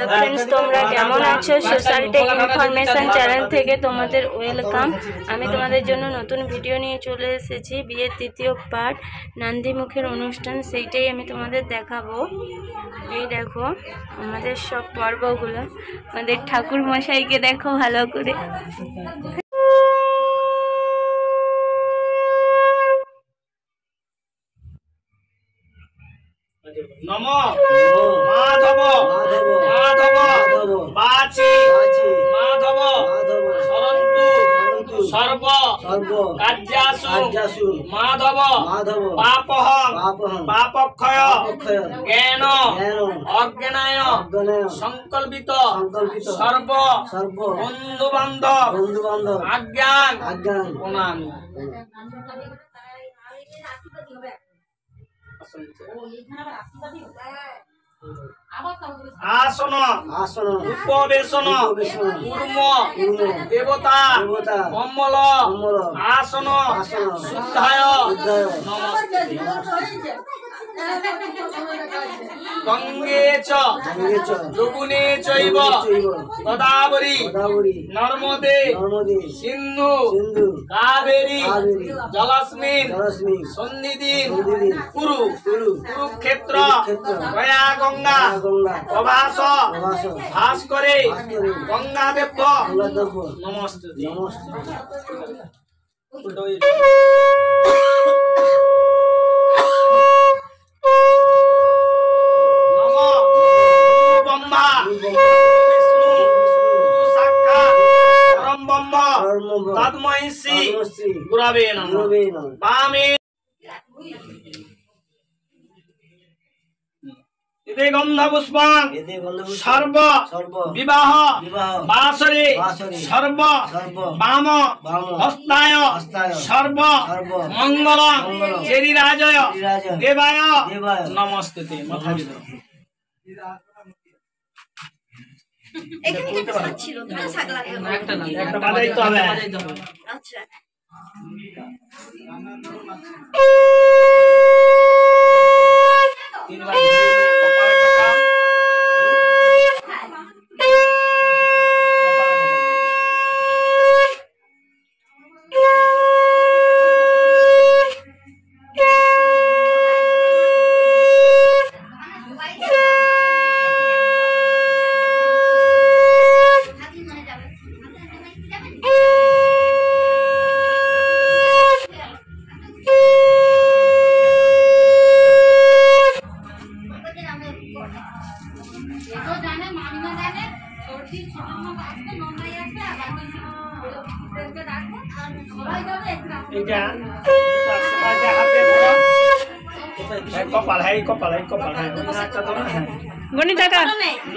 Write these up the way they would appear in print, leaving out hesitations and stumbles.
Friends তোমরা কেমন আছো সোশ্যাল টেক ইনফরমেশন চ্যানেল থেকে তোমাদের ওয়েলকাম। আমি তোমাদের জন্য নতুন ভিডিও নিয়ে চলে এসেছি। বিয়ের তৃতীয় পার্ট নান্দিমুখের অনুষ্ঠান, সেইটাই আমি তোমাদের দেখাবো। এই দেখো আমাদের সব পর্বগুলো, আমাদের ঠাকুর মশাইকে দেখো ভালো করে। নম মাধব মাধব বাচি মাধব সরন্তু সর্ব কার্যাসু মাধব পাপহং পাপক্ষয় জ্ঞান অজ্ঞানায় সংকল্পিত সর্ব বন্ধু বান্ধব আজ্ঞান প্রণামী। আসন আসন উপবেশন কূর্ম দেবতা কমল আসন শুদ্ধায় নমস্তে। গঙ্গে চ যমুনে চৈব গোদাবরী নর্মদে সিন্ধু কাবেরী জলাস্মিন সন্নিধিং কুরু কুরুক্ষেত্র গয়া গঙ্গা প্রভাস ভাস করে গঙ্গা দেব নমস্তে। গুরাবে নমঃ। বামে এতে গন্ধপুষ্পং সর্ব বিবাহ বাসরে সর্ব বাম হস্তায় সর্ব মঙ্গলং চেরিরাজয় দেবায় নমস্তে। মাথা দিতে একটা বাজাইতে হবে। আচ্ছা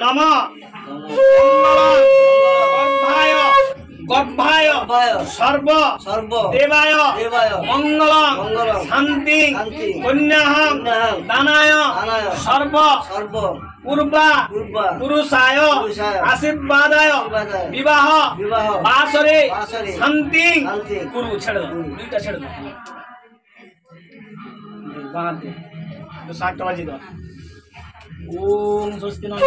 নম গর্ভায় সর্ব দেবায় মঙ্গলং শান্তি কন্যাহং দানায় সর্ব পূর্বা পুরুষায় আশীর্বাদায় বিবাহ বাসরে শান্তি কুরু। ছেড়ে দাও, দুইটা ছেড়ে দাও, বাঁধে 7টা বাজিয়ে দাও। ওম স্বস্তি নমঃ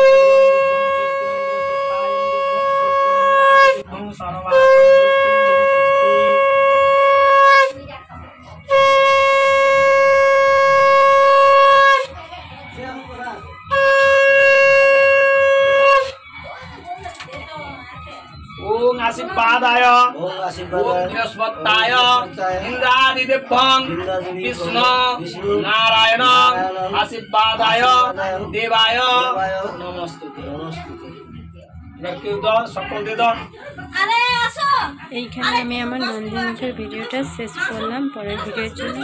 আশীর্বাদায় বৃহস্পতায় ইন্দ্রাদিদেভ্যং বিষ্ণু নারায়ণ আশীর্বাদায় দেবায় নমস্তে। এইখানে আমি আমার নন্দিমুখের ভিডিওটা শেষ করলাম। পরের ভিডিওর জন্য